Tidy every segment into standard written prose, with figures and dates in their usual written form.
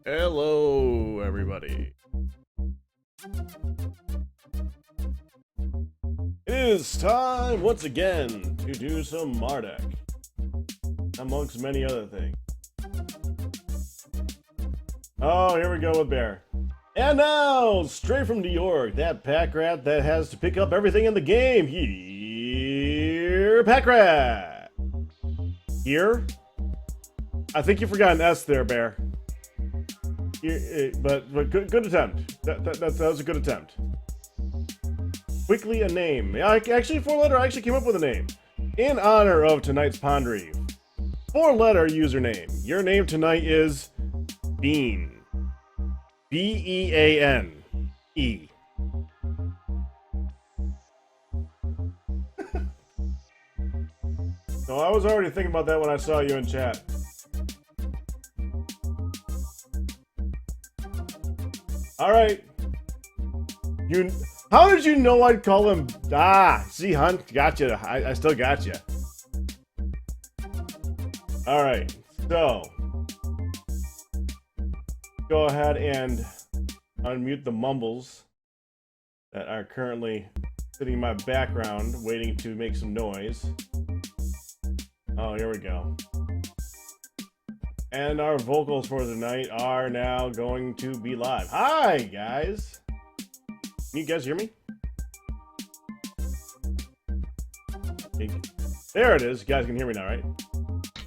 Hello, everybody. It is time once again to do some Mardek, amongst many other things. Oh, here we go with Bear. And now, straight from New York, that pack rat that has to pick up everything in the game. Here, pack rat. Here? I think you forgot an S there, Bear. But good attempt. That was a good attempt. Quickly a name. Actually, 4-letter. I actually came up with a name. In honor of tonight's Pondry. 4-letter username. Your name tonight is Bean. B-E-A-N-E. So I was already thinking about that when I saw you in chat. Alright. How did you know I'd call him? See, Hunt, gotcha. I still got you. Alright, so go ahead and unmute the mumbles that are currently sitting in my background waiting to make some noise. Oh, here we go. And our vocals for tonight are now going to be live. Hi, guys. Can you guys hear me? There it is. You guys can hear me now, right?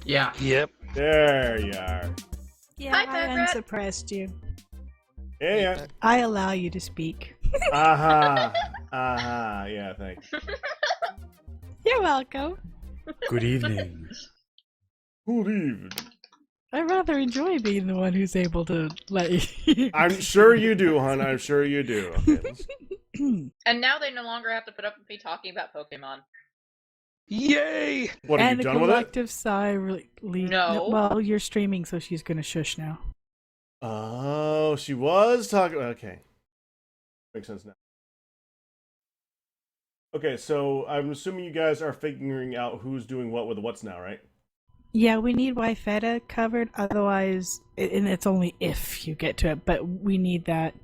Yeah. Yep. There you are. Yeah, I unsuppressed you. Yeah. I allow you to speak. Aha. Aha. Yeah, thanks. You're welcome. Good evening. Good evening. I rather enjoy being the one who's able to let you. I'm sure you do, hon. I'm sure you do. Okay, And now they no longer have to put up with me talking about Pokemon. Yay! what, are and you a done with it? collective sigh. No. Well, you're streaming, so she's gonna shush now. Oh, she was talking. Okay. Makes sense now. Okay, so I'm assuming you guys are figuring out who's doing what with the what's now, right? Yeah, we need Wyfeta covered. Otherwise, and it's only if you get to it. But we need that.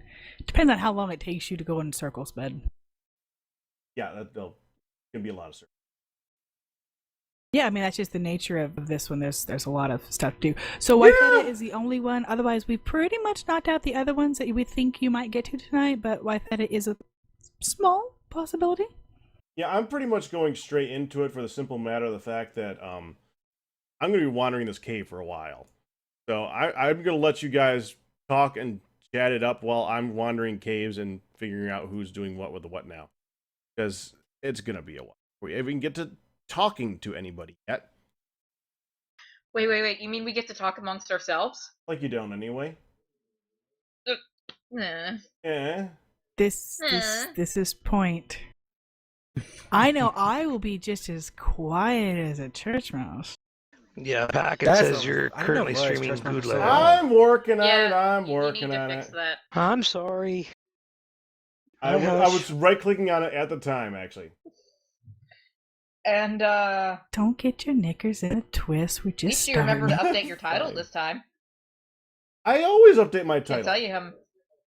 Depends on how long it takes you to go in circles, bud. Yeah, that'll gonna be a lot of search. Yeah, I mean that's just the nature of this one. There's a lot of stuff to do. So Wyfeta is the only one. Otherwise, we pretty much knocked out the other ones that we think you might get to tonight. But Wyfeta is a small possibility. Yeah, I'm pretty much going straight into it for the simple matter of the fact that I'm going to be wandering this cave for a while. So I'm going to let you guys talk and chat it up while I'm wandering caves and figuring out who's doing what with the what now. Because it's going to be a while before we even get to talking to anybody yet. Wait. You mean we get to talk amongst ourselves? Like you don't anyway. Nah. Yeah. This is point. I know I will be just as quiet as a church mouse. Yeah, Packet says you're currently streaming Goodlet. I'm working on it. I'm you working need to on fix it. that. I'm sorry. I was right-clicking on it at the time, actually. And Don't get your knickers in a twist. We're at just least you remember to starting. update your title this time. I always update my I title. can't tell you how.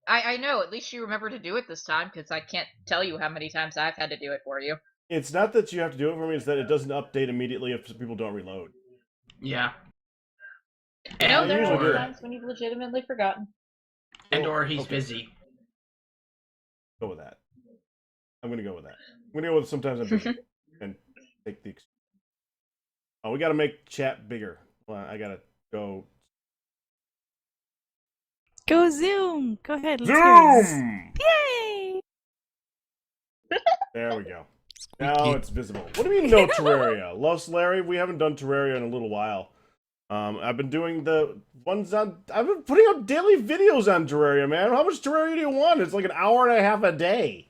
I know. At least you remember to do it this time, because I can't tell you how many times I've had to do it for you. It's not that you have to do it for me, it's that it doesn't update immediately if people don't reload. Yeah. No, there usually are do. times when you've legitimately forgotten. Or he's Okay. busy. Go with that. I'm gonna go with that. I'm gonna go with sometimes I'm busy and take the. Oh, we gotta make chat bigger. Well, I gotta go. Go Zoom. Go ahead. Let's hear it. Zoom! Yay! There we go. Now it's visible. What do you mean no Terraria? Los Larry, we haven't done Terraria in a little while. I've been doing the ones on. I've been putting up daily videos on Terraria, man. How much Terraria do you want? It's like an hour and a half a day.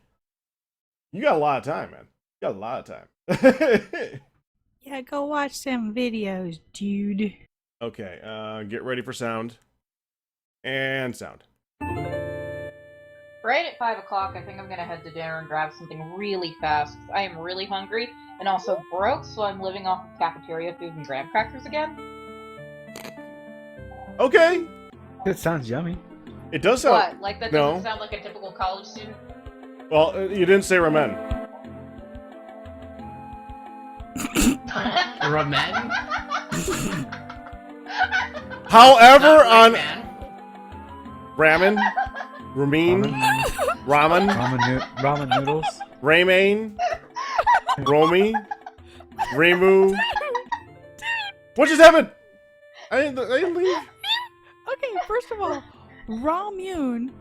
You got a lot of time, man. You got a lot of time. Yeah, go watch some videos, dude. Okay, get ready for sound. And sound. Right at 5 o'clock, I think I'm gonna head to dinner and grab something really fast. I am really hungry and also broke, so I'm living off of cafeteria food and graham crackers again. Okay. It sounds yummy. It does sound. What? Like that No. doesn't sound like a typical college student? Well, you didn't say ramen. Ramen? However, Not on ramen. ramen, ramen, Ramen noodles. ramen, romy, remu. What just happened? I didn't leave. Okay, first of all, Ramune.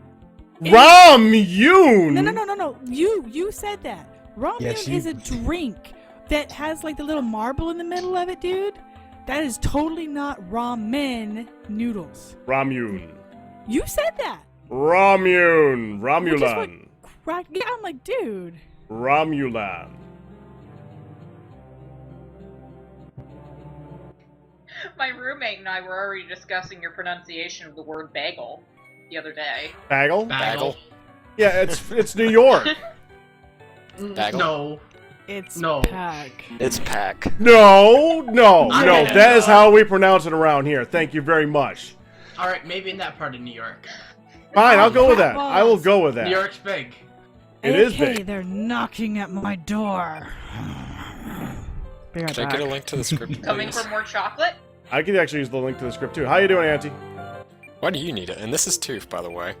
Ramune. No. You said that. Ramune Yes, is a drink that has like the little marble in the middle of it, dude. That is totally not ramen noodles. Ramune. You said that. Ramune. Which is what Romulan. cracked me. I'm like, dude. Romulan. My roommate and I were already discussing your pronunciation of the word bagel the other day. Bagel? Bagel. Yeah, it's New York. Bagel? No. It's No. pack. It's pack. No. I That didn't is know. how we pronounce it around here. Thank you very much. Alright, maybe in that part of New York. Fine, I'll go with that. Balls. I will go with that. New York's big. It is Okay, big. they're knocking at my door. Be right Could I back. get a link to the script, Coming please? for more chocolate? I could actually use the link to the script too. How you doing, Auntie? Why do you need it? And this is Tooth, by the way.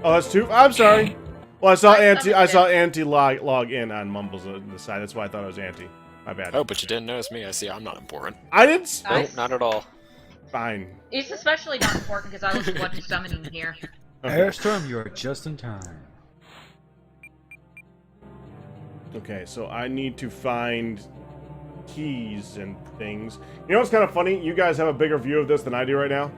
Oh, that's two. I'm sorry. Well, I saw My Auntie. I stomach saw Auntie log in on Mumbles on the side. That's why I thought it was Auntie. My bad. Oh, but you didn't notice me. I see I'm not important. I didn't. I- Nope, not at all. Fine. It's especially not important because I was the one who's summoning here. Okay. Airstorm, you are just in time. Okay, so I need to find keys and things. You know what's kind of funny? You guys have a bigger view of this than I do right now.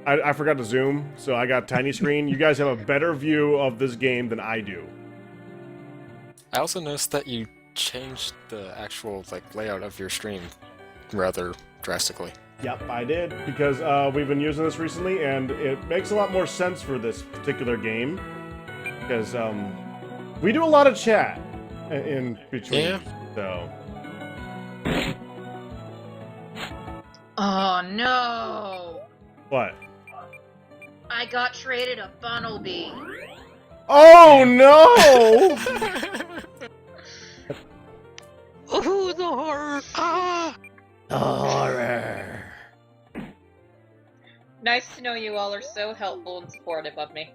I forgot to zoom, so I got tiny screen. You guys have a better view of this game than I do. I also noticed that you changed the actual layout of your stream rather drastically. Yep, I did, because we've been using this recently, and it makes a lot more sense for this particular game. Because we do a lot of chat in between, Yeah. so... Oh no! What? I got traded a funnel bee. Oh no! Oh, the horror! Ah! Horror. Nice to know you all are so helpful and supportive of me.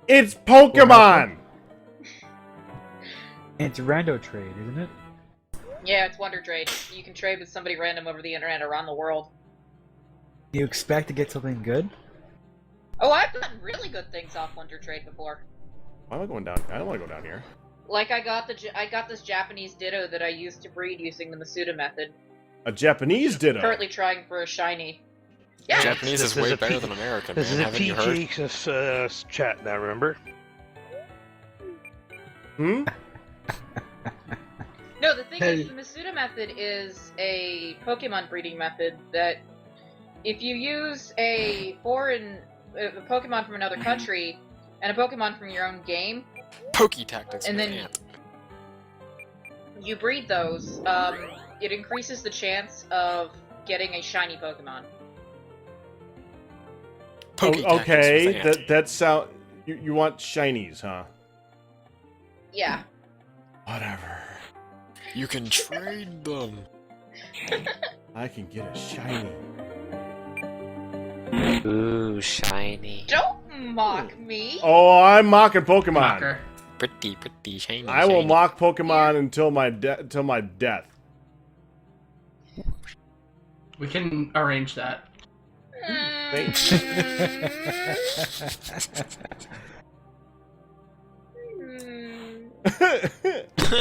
It's Pokemon! It's rando trade, isn't it? Yeah, it's Wonder Trade. You can trade with somebody random over the internet around the world. You expect to get something good? Oh, I've gotten really good things off Wonder Trade before. Why am I going down? I don't want to go down here. Like I got this Japanese Ditto that I used to breed using the Masuda method. A Japanese Ditto. Currently trying for a shiny. Yeah. Japanese This is is way a better P- than American, This man. is a Haven't you heard? PG chat now, remember? Hmm? No, the thing Hey. is, the Masuda method is a Pokemon breeding method that if you use a Pokemon from another country and a Pokemon from your own game, Pokey tactics And for then- an ant. you breed those, it increases the chance of getting a shiny Pokemon. Pokey Oh, tactics okay, with ant. that sound. You want shinies, huh? Yeah. Whatever. You can trade them. I can get a shiny. Ooh, shiny. Don't mock me! Oh, I'm mocking Pokemon. Mocker. Pretty shiny. I will shiny. mock Pokemon until my death. We can arrange that. Thanks.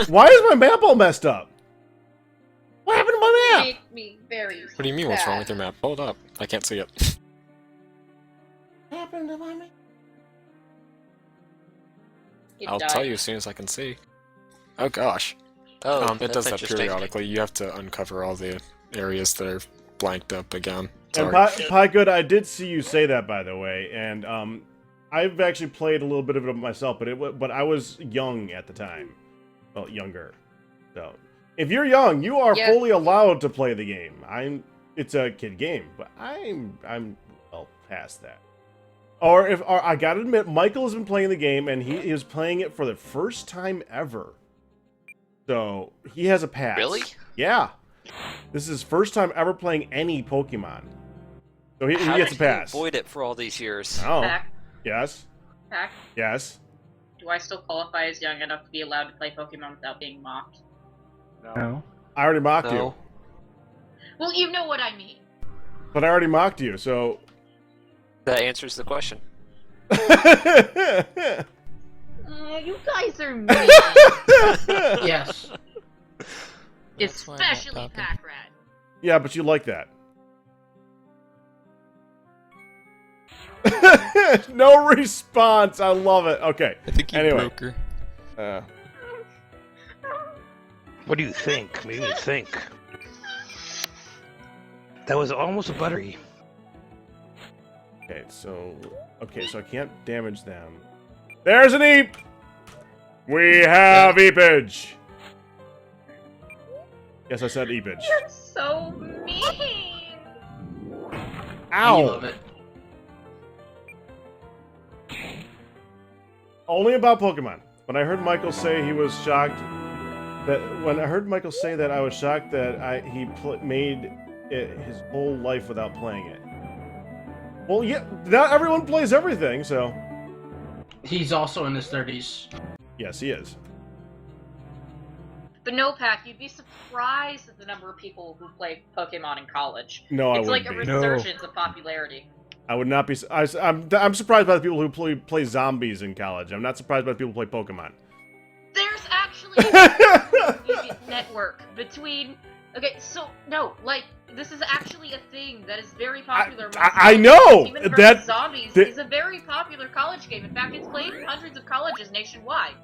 Why is my map all messed up? What happened to my map? Made me very What do you mean, what's wrong with your map? Hold up. I can't see it. What happened to my map? I'll tell you as soon as I can see. Oh gosh. Oh, It that's does that interesting. periodically. You have to uncover all the areas that are blanked up again. And Sorry. Pie Good, I did see you say that, by the way, and I've actually played a little bit of it myself, but I was young at the time, well, younger. So, if you're young, you are Yeah. fully allowed to play the game. I'm it's a kid game, but I'm well past that. Or I gotta admit, Michael has been playing the game, and he is playing it for the first time ever. So he has a pass. Really? Yeah. This is his first time ever playing any Pokemon. So he How gets a did you pass. avoid it for all these years? Oh. Pack, Yes. Pack, Yes. do I still qualify as young enough to be allowed to play Pokemon without being mocked? No. I already mocked No. Well, you know what I mean. you. But I already mocked you, so... That answers the question. You guys are mean. Yes. That's why I'm not Especially talking. Pack Rat. Yeah, but you like that. No response. I love it. Okay. I think you Anyway. broke her. What do you think? What do you think? That was almost a buttery. Okay, so I can't damage them. There's an Eep! We have Eepage! Yes, I said Eepage. You're so mean. I Ow! love it. Only about Pokemon. When I heard Michael say he was shocked that I was shocked that he made it his whole life without playing it. Well, yeah, not everyone plays everything, so He's also in his 30s. yes, he is. But no, Pack, you'd be surprised at the number of people who play Pokemon in college. No, I It's like wouldn't a be. resurgence of popularity. I would not be. I'm surprised by the people who play zombies in college. I'm not surprised by the people who play Pokemon. There's actually a network between. Okay, so no, like this is actually a thing that is very popular. amongst I college know! kids. Even That- versus Zombies that- is a very popular college game. In fact, it's played in hundreds of colleges nationwide.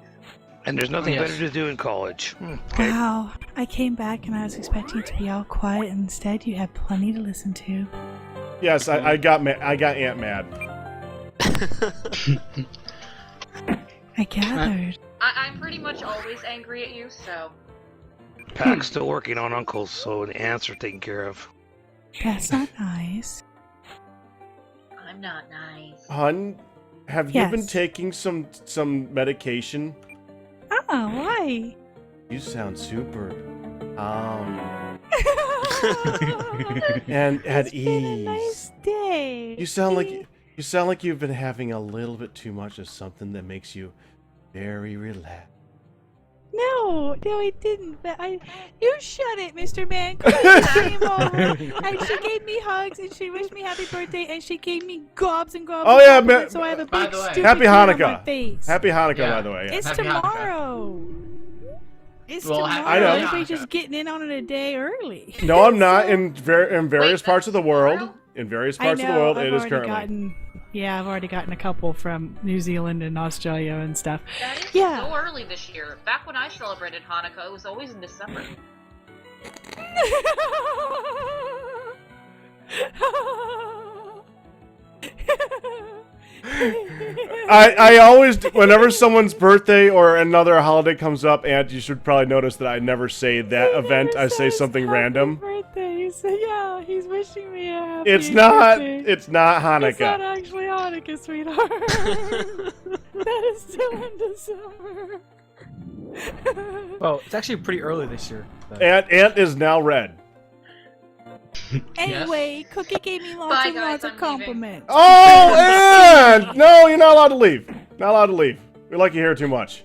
And there's nothing Yes. better to do in college. Okay. Wow, I came back and I was expecting it to be all quiet. Instead, you had plenty to listen to. Yes, I got Aunt mad. I gathered. I'm pretty much always angry at you, so. Pack's still working on uncles, so the ants are taken care of. That's not nice. I'm not nice. Hun, have you been Yes. taking some medication? Oh, why? You sound super, and at It's been a ease. nice day. You sound See? like you've been having a little bit too much of something that makes you very relaxed. No, I didn't. But you shut it, Mr. Man. Cookie came over and she gave me hugs and she wished me happy birthday and she gave me gobs and gobs. Oh, of yeah, compliments, man. so I have a By big the way- stupid Happy grin on my Hanukkah. face. Happy Hanukkah, Yeah. by the way. Yeah. It's Happy Hanukkah. tomorrow. It's Well, tomorrow. happy I know. Everybody's Hanukkah. just getting in on it a day early. No, I'm not. So- In various Wait, parts of the that's world, tomorrow? in various I parts know, of the world, I've it is already currently. I've already gotten a couple from New Zealand and Australia and stuff. That is Yeah. so early this year. Back when I celebrated Hanukkah, it was always in December. I always, whenever someone's birthday or another holiday comes up, and you should probably notice that I never say that He event. never I say says something happy random. Birthday. So yeah, he's wishing me a happy It's not. birthday. It's not It's not Hanukkah. actually Hanukkah, sweetheart. That is still in December. Well, it's actually pretty early this year. but- Ant is now red. Anyway, Cookie gave me lots Bye, and guys, lots of I'm leaving. compliments. Oh, Ant! No, you're not allowed to leave. Not allowed to leave. We like you here too much.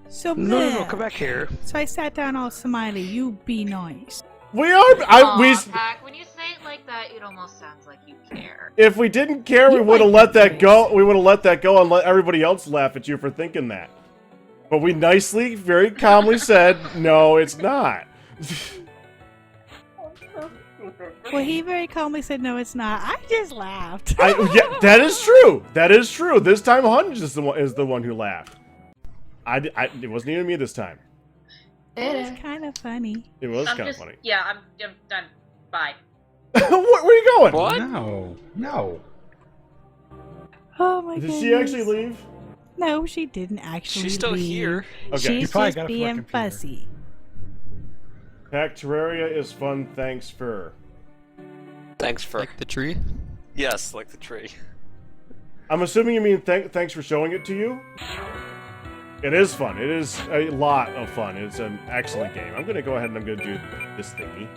So No, Mel, come back here. So I sat down all smiley. You be nice. We are. Pack, when you say it like that, it almost sounds like you care. If we didn't care, we You would have like let that that go. We would have let that go and let everybody else laugh at you for thinking that. But we nicely, very calmly said, no, it's not. Well, he very calmly said, "No, it's not." I just laughed. Yeah, that is true. That is true. This time, Hunch is the one who laughed. It wasn't even me this time. It was kind of funny. It was I'm kind of just, funny. yeah, I'm done. Bye. Where are you going? What? No. Oh my Did goodness. she actually leave? No, she didn't actually. She's still leave. here. Okay. You She's probably just got it from a being computer. fussy. Pack Terraria is fun, thanks for. Thanks for. Like the tree? Yes, like the tree. I'm assuming you mean thanks for showing it to you? It is fun. It is a lot of fun. It's an excellent game. I'm going to go ahead and I'm going to do this thingy.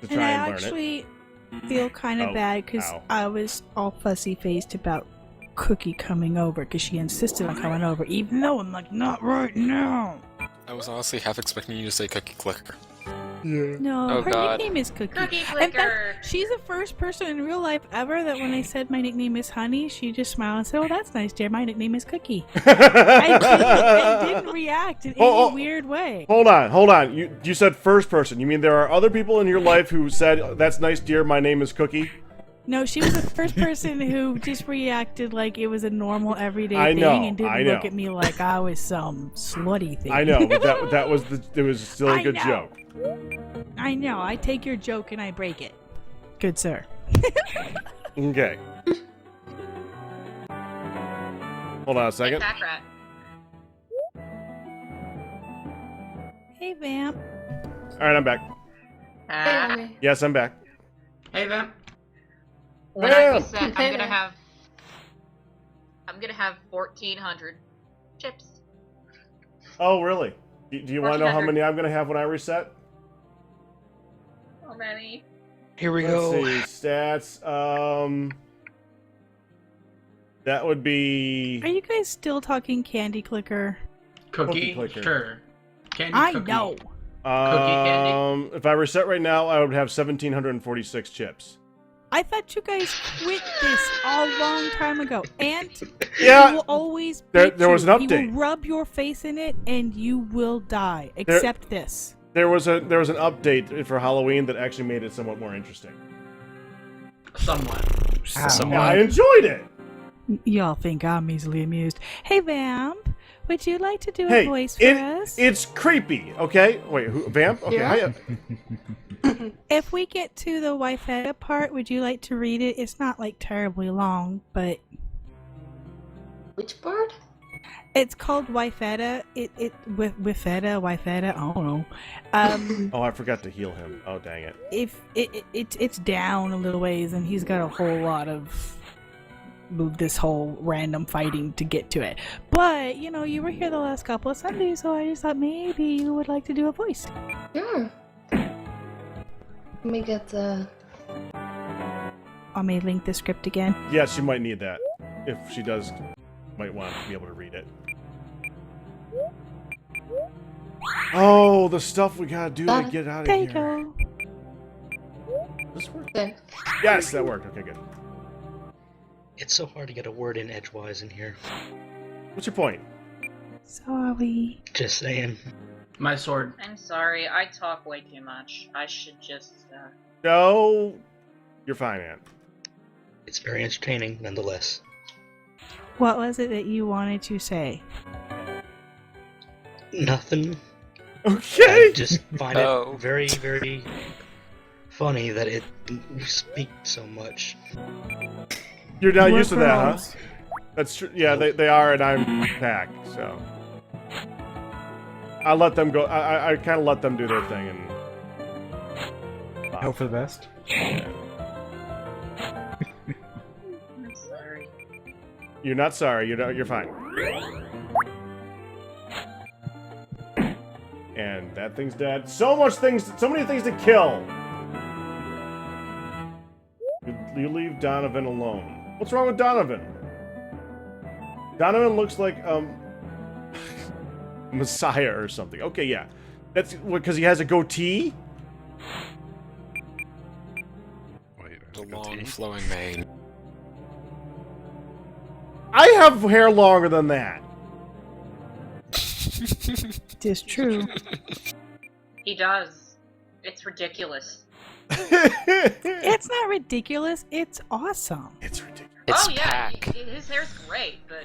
To And I try and learn it. actually feel kind of Oh, bad because ow. I was all fussy-faced about Cookie coming over because she insisted on coming over, even though I'm like, not right now. I was honestly half expecting you to say cookie clicker. Yeah. No, Oh, her God. nickname is Cookie. Cookie In clicker. fact, she's the first person in real life ever that when I said my nickname is Honey, she just smiled and said, "Oh, that's nice, dear. My nickname is Cookie." I didn't react in any weird way. Hold on. You said first person. You mean there are other people in your life who said, "That's nice, dear. My name is Cookie"? No, she was the first person who just reacted like it was a normal everyday I thing know, and didn't I look know. at me like I was some slutty thing. I know, but that was it was still a I good know. joke. I know. I take your joke and I break it. Good sir. Okay. Hold on a Hey, second. Pack Rat. Hey, Vamp. All right, I'm back. Ah. Yes, I'm back. Hey, Vamp. When I Bam! reset, I'm gonna have 1,400 chips. Oh, really? Do you want to know how 1400. many I'm going to have when I reset? How many? Here we Let's go. see. Stats. That would be. Are you guys still talking Candy Clicker? Cookie? clicker. Sure. Candy I cookie. know. candy? If I reset right now, I would have 1,746 chips. I thought you guys quit this a long time ago. And Yeah. it will always be There was an true. He update. will rub your face in it and you will die. Except this. There was an update for Halloween that actually made it somewhat more interesting. Somewhat. Yeah, I enjoyed it. Y'all think I'm easily amused. Hey, Vamp. Would you like to do a Hey, voice for us? it's creepy. Okay, wait, Vamp? Okay, Yeah. If we get to the Wifetta part, would you like to read it? It's not like terribly long, but Which part? it's called Wifetta. Wifetta, I don't know. Oh, I forgot to heal him. Oh, dang it. If it's down a little ways, and he's got a whole lot of this whole random fighting to get to it. But you know, you were here the last couple of Sundays, so I just thought maybe you would like to do a voice. Sure. Let me get the. I may link the script again. Yes, she might need that. If she does, might want to be able to read it. Oh, the stuff we gotta do to get out of There here. you go. Does this work? There. Yes, that worked. Okay, good. It's so hard to get a word in edgewise in here. What's your point? Sorry. Just saying. My sword. I'm sorry, I talk way too much. I should just, No, you're fine, man. It's very entertaining nonetheless. What was it that you wanted to say? Nothing. Okay. I just find Oh. it very, very funny that you speak so much. You're not We're used to that, huh? pros. That's true. Yeah, they are, and I'm packed, so I let them go. I kind of let them do their thing, and Hope for the best. I'm sorry. you're not sorry. You're fine. And that thing's dead. So many things to kill. You leave Donovan alone. What's wrong with Donovan? Donovan looks like Messiah or something. Okay, yeah, that's because he has a goatee. The long flowing mane. I have hair longer than that. It is true. He does. It's ridiculous. It's not ridiculous. It's awesome. It's ridiculous. It's oh yeah, pack. his hair's great, but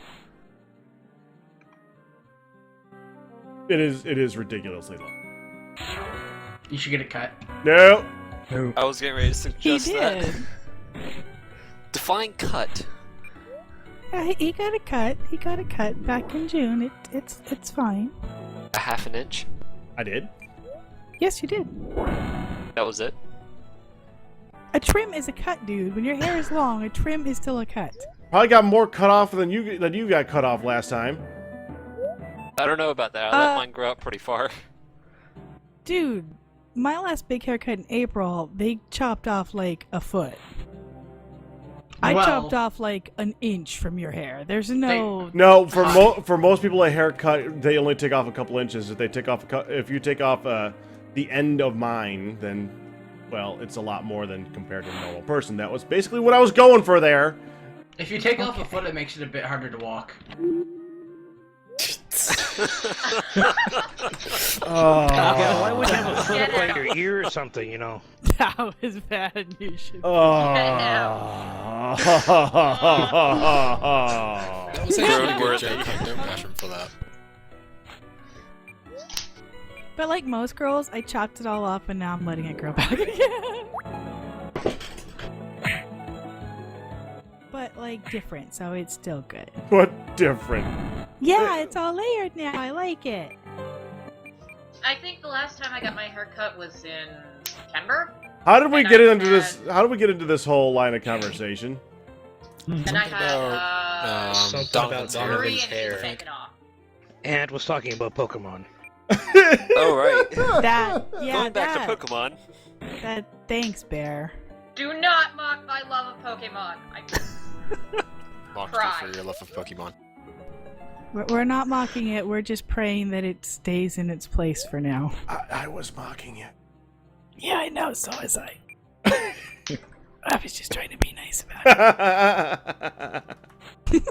It is ridiculously long. You should get a cut. No. No. I was getting ready to He suggest that. did. Define cut. Yeah, he got a cut. He got a cut back in June. It's fine. A half an inch. I did. Yes, you did. That was it. A trim is a cut, dude. When your hair is long, a trim is still a cut. Probably got more cut off than you got cut off last time. I don't know about that. I let mine grow up pretty far. Dude, my last big haircut in April, they chopped off like a foot. I chopped off like an inch from your hair. There's no... No, for most people a haircut, they only take off a couple inches. If you take off the end of mine, then, well, it's a lot more than compared to a normal person. That was basically what I was going for there. If you take off a foot, it makes it a bit harder to walk. Yeah, why would you have a foot up on your ear or something, you know? That was bad, and you should... That was actually a good joke. I have no passion for that. But like most girls, I chopped it all off, and now I'm letting it grow back again. But like different, so it's still good. What different? Yeah, it's all layered now. I like it. I think the last time I got my hair cut was in September. How did we get into this? How did we get into this whole line of conversation? And I had something about Donovan's hair. taken off. And was talking about Pokemon. Oh, right. Going back to Pokemon. Thanks, Bear. Do not mock my love of Pokemon. Mocked you for your love of Pokemon. We're not mocking it. We're just praying that it stays in its place for now. I was mocking it. Yeah, I know. So was I. I was just trying to be nice about it.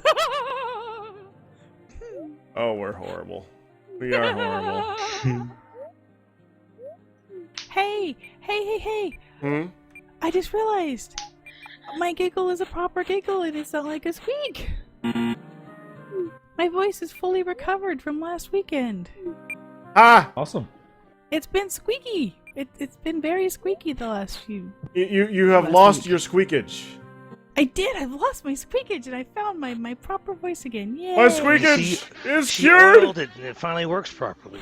Oh, we're horrible. We are horrible. Hey! Hmm? I just realized my giggle is a proper giggle and it's not like a squeak. My voice is fully recovered from last weekend. Ah! Awesome. It's been squeaky. It's been very squeaky the last few. You have lost your squeakage. I did. I've lost my squeakage and I found my proper voice again. Yay! My squeakage is She cured. oiled it and it finally works properly.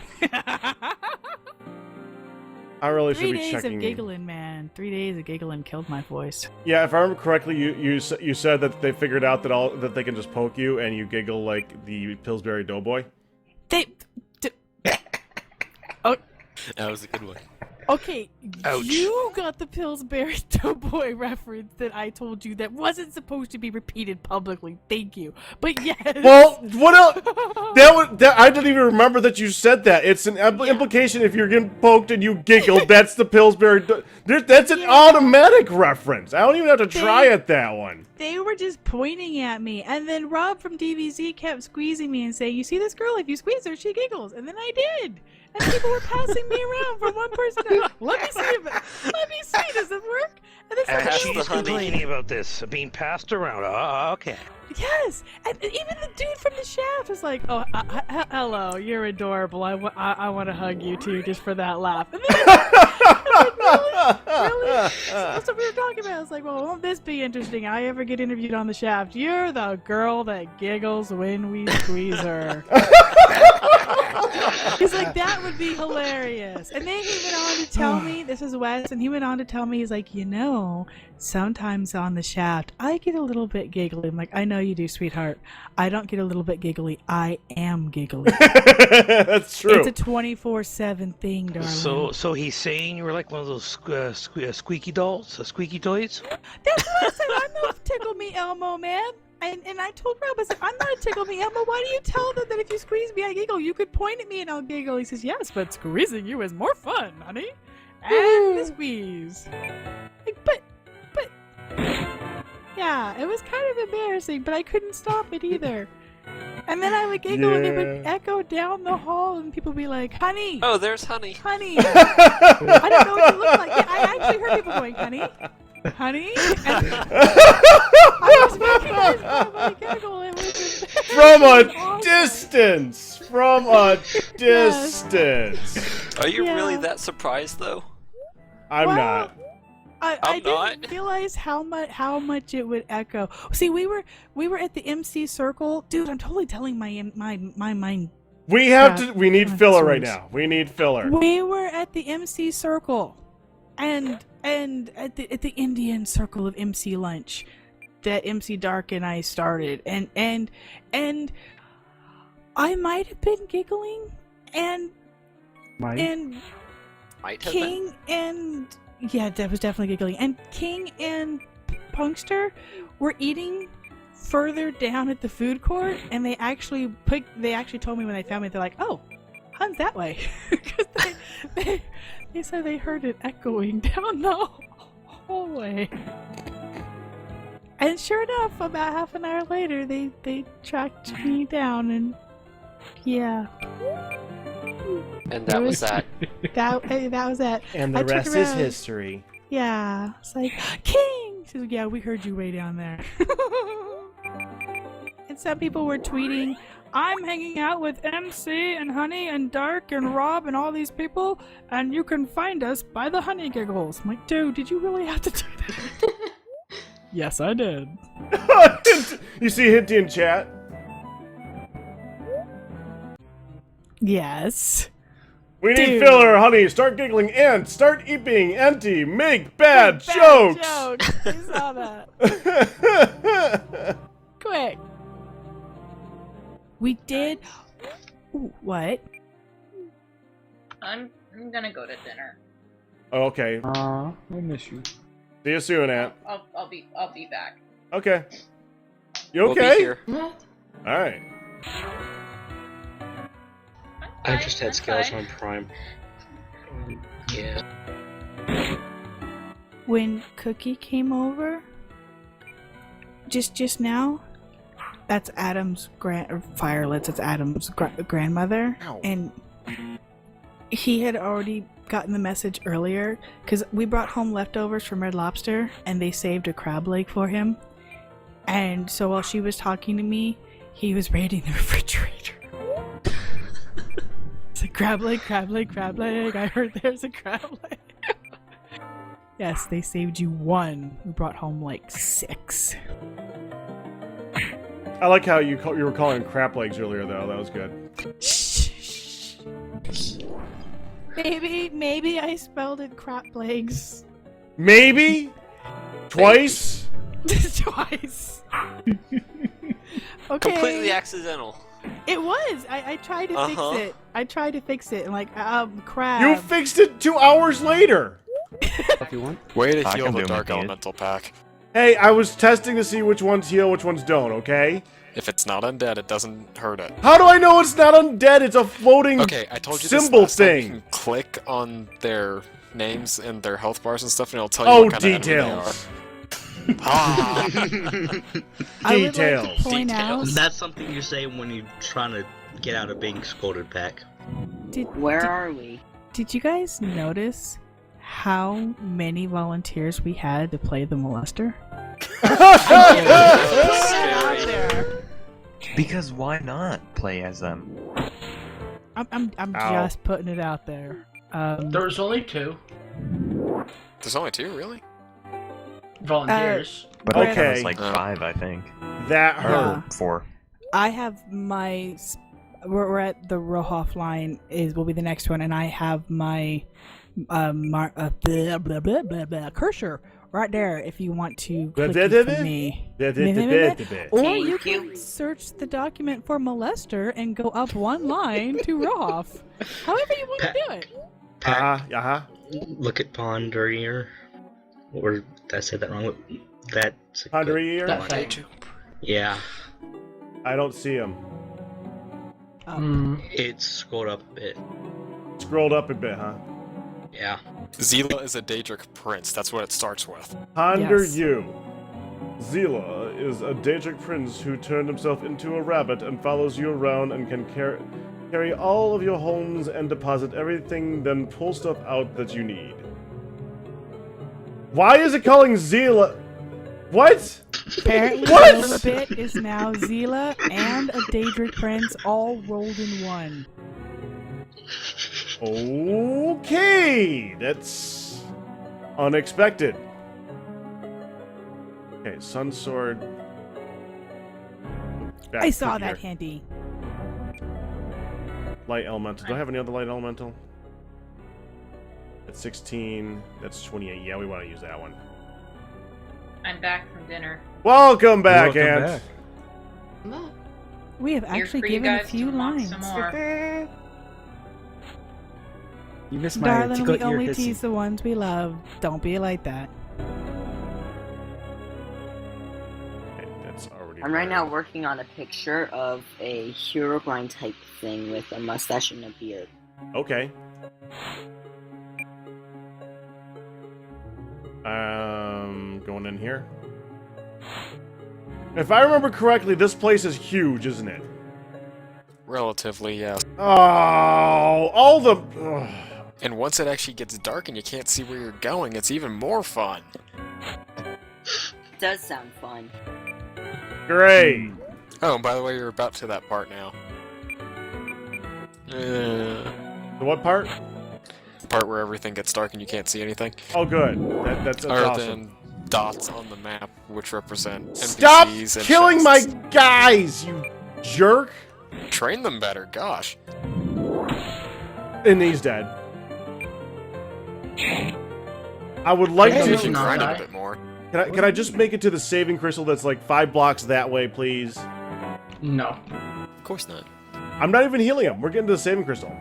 I really should 3 be days checking. of giggling, man. 3 days of giggling killed my voice. Yeah, if I remember correctly, you said that they figured out that they can just poke you and you giggle like the Pillsbury Doughboy. Oh, That was a good one. okay, Ouch. you got the Pillsbury Doughboy reference that I told you that wasn't supposed to be repeated publicly. Thank you, but yes. Well, what else? I didn't even remember that you said that. It's an implication if you're getting poked and you giggle, that's the Pillsbury. That's an automatic reference. I don't even have to try at that one. They were just pointing at me, and then Rob from DVZ kept squeezing me and saying, "You see this girl? If you squeeze her, she giggles." And then I did. And people were passing me around from one person to another. Let me see, does it work? And then And somebody she's else was complaining about this being passed around. Oh, okay. Yes, and even the dude from the Shaft was like, "Oh, hello, you're adorable. I want to hug you too, just for that laugh." And then I was like, really? That's what we were talking about. I was like, "Well, won't this be interesting? I ever get interviewed on the Shaft? You're the girl that giggles when we squeeze her." He's like, "That would be hilarious." And then he went on to tell me, this is Wes, and he went on to tell me, he's like, sometimes on the Shaft, I get a little bit giggly. I'm like, "I know you do, sweetheart. I don't get a little bit giggly. I am giggly." That's true. It's a 24/7 thing, darling. So he's saying you were like one of those squeaky dolls, squeaky toys? That's what I said. I'm not Tickle Me Elmo, man. And I told Rob, I said, "I'm not a Tickle Me Elmo. Why do you tell them that if you squeeze me, I giggle? You could point at me and I'll giggle." He says, "Yes, but squeezing you is more fun, honey." And the squeeze. Like, but... Yeah, it was kind of embarrassing, but I couldn't stop it either. And then I would giggle and it would echo down the hall and people would be like, "Honey! Oh, there's Honey. Honey!" I don't know what you look like. Yeah, I actually heard people going, "Honey? Honey?" And I was recognized by my giggle. It was just, From a awesome. distance. From a distance. Are you Yeah. really that surprised, though? I'm Well, not. I I'm didn't not. realize how much it would echo. See, we were at the MC circle, dude. I'm totally telling my mind. We need God, filler right stories. now. We need filler. We were at the MC circle, and at the Indian circle of MC lunch that MC Dark and I started, and I might have been giggling, and Might and Might have King and yeah, that was definitely giggling, and King and Punkster were eating further down at the food court, and they actually told me when they found me, they're like, "Oh, Hun's that way," because they said they heard it echoing down the hallway. And sure enough, about half an hour later, they tracked me down, and yeah, And that was that. that was that. And the I turned rest is around. history. Yeah, it's like, King! She says, yeah, we heard you way down there. And some people were tweeting, I'm hanging out with MC and Honey and Dark and Rob and all these people, and you can find us by the Honey Giggles. I'm like, dude, did you really have to do that? Yes, I did. You see Hinty in chat? Yes. We need Dude. filler, honey. Start giggling and start eating empty. Make bad jokes. I saw that. Quick. We did. Ooh, what? I'm gonna go to dinner. Okay. I miss you. See you soon, Aunt. I'll be back. Okay. You We'll okay? be here. What? All right. I'm I just had scales on Prime. Yeah. When Cookie came over, just now, that's Adam's Firelets. It's Adam's grandmother, Ow. and he had already gotten the message earlier because we brought home leftovers from Red Lobster, and they saved a crab leg for him. And so while she was talking to me, he was raiding the refrigerator. It's like crab leg, crab leg, crab leg. I heard there's a crab leg. Yes, they saved you one. We brought home like 6. I like how you were calling them crap legs earlier, though. That was good. Shh. Maybe I spelled it crap legs. Maybe? Twice? Twice. Okay. Completely accidental. It was. I tried to fix it. I tried to fix it and like crab. You fixed it 2 hours later. If you want. Way to I heal can the do Dark my kid. Elemental pack. Hey, I was testing to see which ones heal, which ones don't, okay? If it's not undead, it doesn't hurt it. How do I know it's not undead? It's a floating Okay, I told you symbol this last time. You thing. can click on their names and their health bars and stuff, and it'll tell you Oh, what kind of enemy they are. details. Ah, I would like Details. to point out. That's something you say when you're trying to get out of being scolded back. Where are we? Did you guys notice how many volunteers we had to play the molester? scary. Because why not play as them? I'm Ow. just putting it out there. There was only 2 There's only 2, really? volunteers. But I Okay. was like 5, I think. That Yeah. hurt. Or 4. I have my. We're at the Rohoff line. Will be the next one, and I have my blah blah blah blah blah cursor right there. If you want to click it for me, or you can search the document for molester and go up one line to Rohoff. However you want to do it. Uh-huh. Look at Ponderier. Or did I say that wrong? That's a good Ponderier? That one. thing. Yeah. I don't see him. It's scrolled up a bit. Scrolled up a bit, huh? Yeah. Zila is a Daedric prince. That's what it starts with. Ponder Yes. you. Zila is a Daedric prince who turned himself into a rabbit and follows you around and can carry all of your homes and deposit everything, then pull stuff out that you need. Why is it calling Zila? What? Apparently, What? Little Bit is now Zila and a Daedric Prince all rolled in one. Okay, that's unexpected. Okay, Sun Sword. Back I saw to that here. handy. Light Elemental. Do I have any other Light Elemental? That's 16. That's 28. Yeah, we want to use that one. I'm back from dinner. Welcome back, Welcome Ant. Well, We have Here actually for you given a guys few to unlock lines. some more. You missed my Darling, tickle we ear only hissing. tease the ones we love. Don't be like that. Okay, that's already. I'm right now working on a picture of a Herobrine type thing with a mustache and a beard. Okay. Going in here. If I remember correctly, this place is huge, isn't it? Relatively, yeah. Oh, all the. Ugh. And once it actually gets dark and you can't see where you're going, it's even more fun. It does sound fun. Great. Oh, and by the way, you're about to that part now. The what part? The part where everything gets dark and you can't see anything. Oh, good. That's Other awesome. than dots on the map, which represent NPCs Stop and killing my chests. guys, you jerk! Train them better, gosh. And he's dead. I would like Maybe to. if you not grind it die. a bit more. Can I just make it to the saving crystal that's like 5 blocks that way, please? No. Of course not. I'm not even healing him. We're getting to the saving crystal.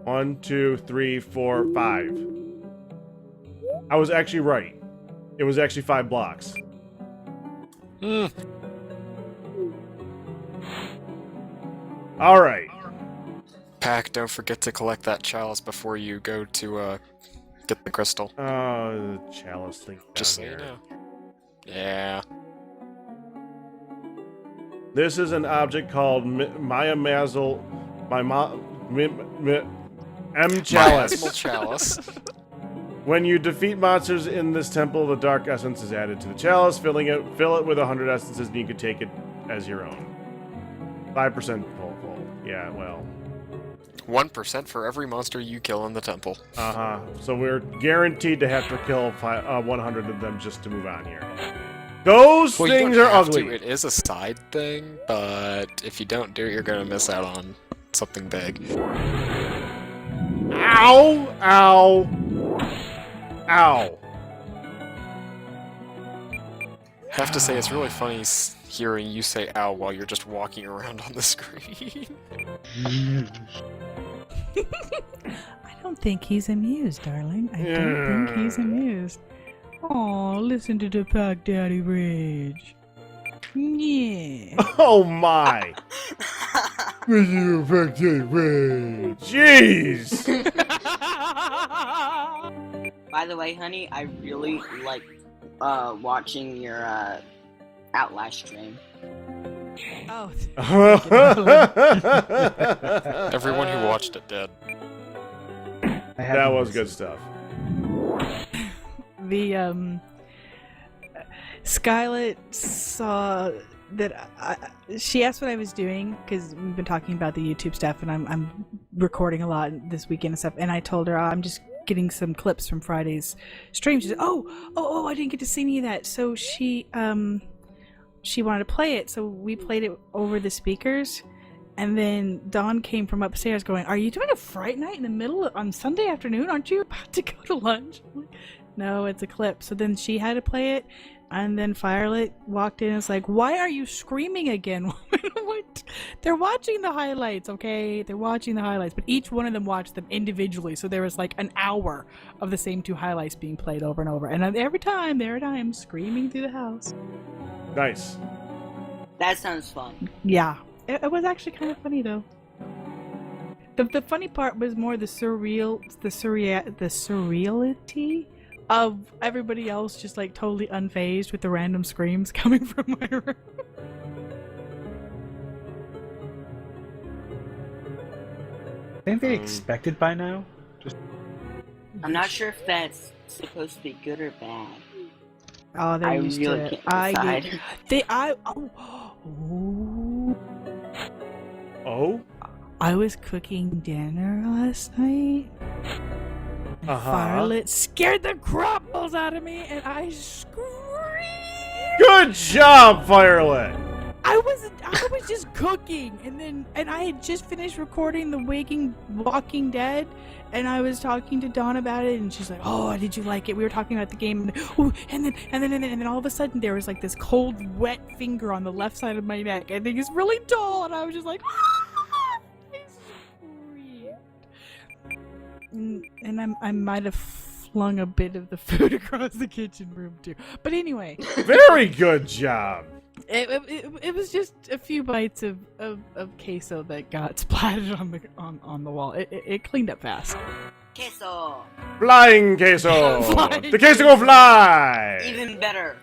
1, 2, 3, 4, 5. I was actually right. It was actually 5 blocks. Hmm. All right. Pack, don't forget to collect that chalice before you go to get the crystal. The chalice thing down Just so here. you know. Yeah. This is an object called Maya Mazel. M chalice. Miasmal chalice. When you defeat monsters in this temple, the dark essence is added to the chalice. Fill it with 100 essences, and you can take it as your own. 5% full. Yeah, well. 1% for every monster you kill in the temple. So we're guaranteed to have to kill 100 of them just to move on here. Those Well, you things don't are have ugly. to. It is a side thing, but if you don't do it, you're gonna miss out on something big. Ow! Ow! Ow! Have to say, it's really funny hearing you say "ow" while you're just walking around on the screen. I don't think he's amused, darling. I don't think he's amused. Oh, listen to the Pack Daddy rage. Yeah. Oh my! Jeez! By the way, honey, I really like watching your Outlast stream. Oh. Everyone who watched it did. That was good stuff. The Skylet saw that she asked what I was doing because we've been talking about the YouTube stuff, and I'm recording a lot this weekend and stuff. And I told her I'm just getting some clips from Friday's stream. She said, "Oh, I didn't get to see any of that." So she wanted to play it, so we played it over the speakers. And then Dawn came from upstairs going, "Are you doing a Fright Night in the middle on Sunday afternoon? Aren't you about to go to lunch?" I'm like, no, it's a clip. So then she had to play it, and then Firelit walked in and was like, "Why are you screaming again?" What? They're watching the highlights, okay? They're watching the highlights, but each one of them watched them individually. So there was like an hour of the same 2 highlights being played over and over. And every time, there I am screaming through the house. Nice. That sounds fun. Yeah. It was actually kind of funny though. The funny part was more the surreality of everybody else just like totally unfazed with the random screams coming from my room. I think they expected by now. I'm not sure if that's supposed to be good or bad. Oh, they're I used really to it. can't decide. I was cooking dinner last night. And Firelit scared the crumbles out of me, and I screamed. Good job, Firelit! I was just cooking, and I had just finished recording the Walking Dead, and I was talking to Dawn about it, and she's like, "Oh, did you like it?" We were talking about the game, and then all of a sudden there was like this cold, wet finger on the left side of my neck, and it was really dull, and I was just like, "Ah!" And I might have flung a bit of the food across the kitchen room too. But anyway, Very good job. it was just a few bites of queso that got splattered on the wall. It cleaned up fast. Queso. Flying queso. Flying The queso go fly. Even better.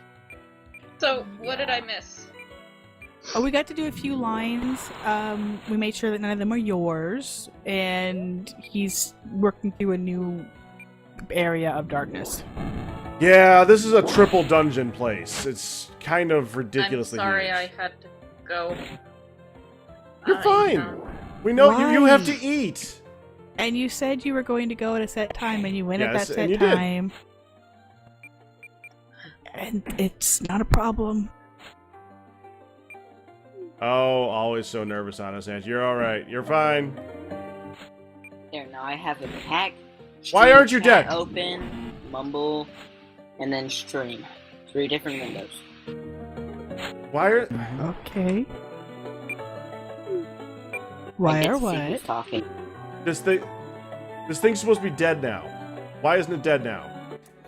So, what did I miss? Oh, we got to do a few lines. We made sure that none of them are yours, and he's working through a new area of darkness. Yeah, this is a triple dungeon place. It's kind of ridiculously I'm sorry huge. I had to go. You're I fine. know. We know you have to Why? eat. And you said you were going to go at a set time, and you went at Yes, that and set you did. time. And it's not a problem. Oh, always so nervous on us, Aunt. You're all right. You're fine. There, now I have a pack. Why aren't you chat dead? Open, mumble, and then stream. 3 different windows. Why are... Okay. I Why get or to see what? who's talking. This thing's supposed to be dead now. Why isn't it dead now?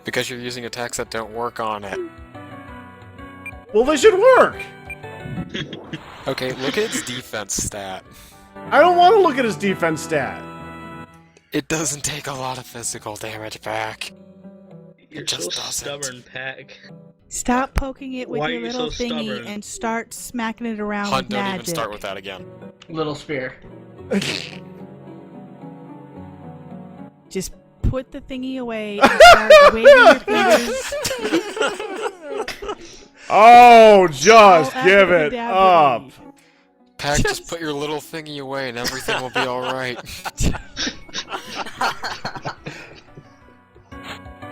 Because you're using attacks that don't work on it. Well, they should work! Okay, look at its defense stat. I don't want to look at his defense stat. It doesn't take a lot of physical damage back. You're just so doesn't. stubborn, Pack. Stop poking it with Why are your you little so thingy stubborn? and start smacking it around Hunt, with don't magic. even start with that again. Little spear. Just put the thingy away and start waving your fingers. Oh, just All give it up. abracadabra-y. Pack, just put your little thingy away and everything will be alright.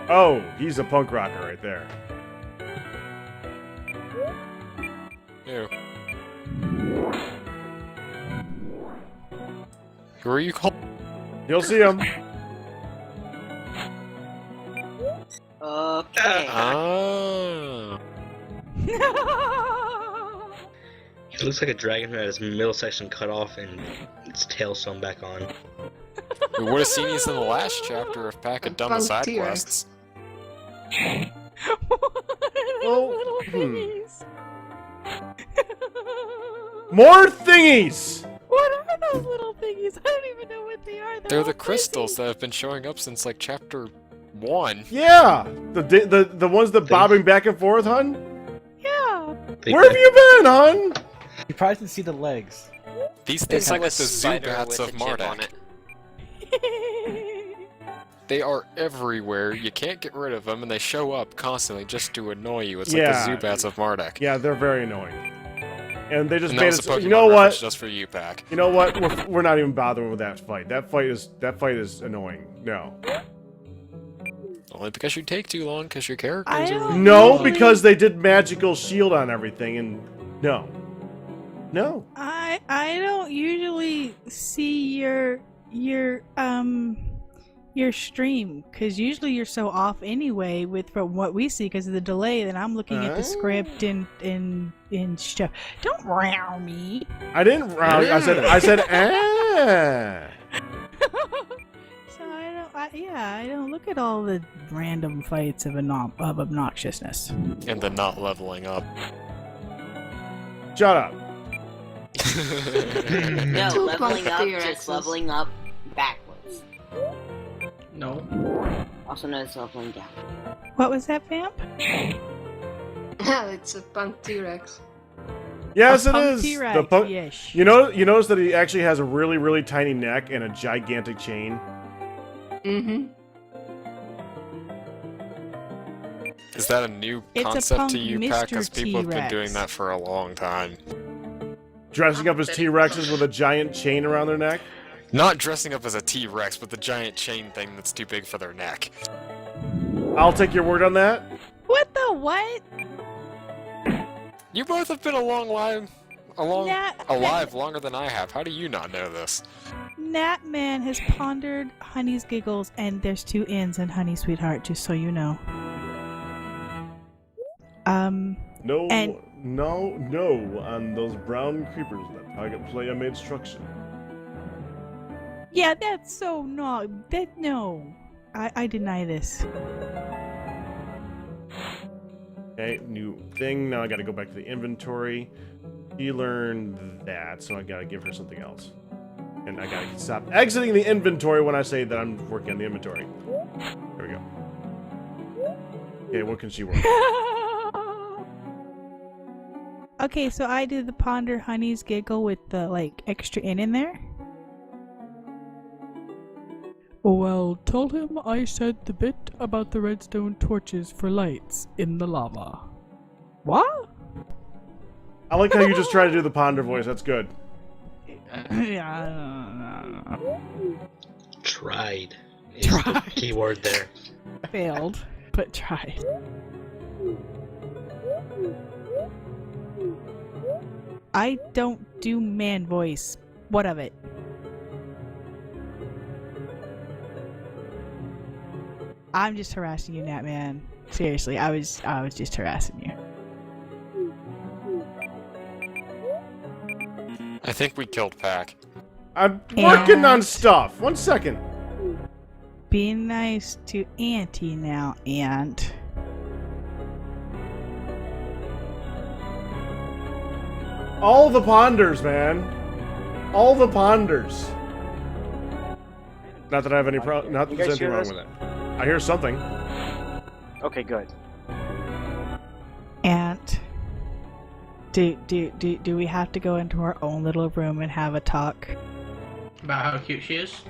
Oh, he's a punk rocker right there. Ew. Who are you called? You'll see him. Okay. Oh. He looks like a dragon who had his middle section cut off and its tail sewn back on. We would have seen these in the last chapter if Pack had done the side Frontier. quests. Well, Little thingies. More thingies! What are those little thingies? I don't even know what they are. They're all the crystals crazy. that have been showing up since like chapter 1. Yeah! The ones that bobbing back and forth, hun? Yeah. Where have you been, hun? You probably didn't see the legs. These It's things are like like a the spider Zubats with of a chip on Mardek. it. They are everywhere. You can't get rid of them, and they show up constantly just to annoy you. It's Yeah. like the Zubats of Mardek. Yeah, they're very annoying. And they just And that made was it a so, Pokemon you know reference what? just for you, Pack. You know what? We're not even bothering with that fight. That fight is annoying. No. Only because you take too long, because your characters I are... don't- No, Usually- because they did magical shield on everything, and no. No. I don't usually see your stream because usually you're so off anyway with from what we see because of the delay. Then I'm looking at the script in stuff. Don't row me. I didn't. I said. Ah. So I don't look at all the random fights of obnoxiousness. And the not leveling up. Shut up. No, Two leveling up, T-Rexes. just leveling up backwards. No. Also known as leveling down. What was that, Vamp? Yeah, it's a punk T-Rex. Yes, A it punk is. T-Rex, The punk. yes. You notice that he actually has a really, really tiny neck and a gigantic chain. Mm-hmm. Is that a new It's a concept punk to you, Pack? Because Mr. people have been doing T-Rex. that for a long time. Dressing up as T-Rexes with a giant chain around their neck. Not dressing up as a T-Rex, but the giant chain thing that's too big for their neck. I'll take your word on that. What the what? You both have been a long while alive longer than I have. How do you not know this? Gnatman has pondered Honey's giggles, and there's 2 N's in Honey Sweetheart, just so you know. No, and- no, on those brown creepers that target player made structure. Yeah, that's so no. I deny this. Okay, new thing. Now I gotta go back to the inventory. She learned that, so I gotta give her something else. And I gotta stop exiting the inventory when I say that I'm working on the inventory. There we go. Okay, what can she work on? Okay, so I did the ponder Honey's giggle with the extra N in there. Well, tell him I said the bit about the redstone torches for lights in the lava. What? I like how you just try to do the ponder voice. That's good. Yeah. Tried. Is the key word there. Failed, but tried. I don't do man voice. What of it? I'm just harassing you, Natman. Seriously, I was just harassing you. I think we killed Pack. I'm working on stuff. 1 second. Be nice to Auntie now, Aunt. All the ponders, man. All the ponders. Not that I have any problem. Not that You there's guys anything hear wrong this? with it. I hear something. Okay, good. Aunt. Do we have to go into our own little room and have a talk? About how cute she is?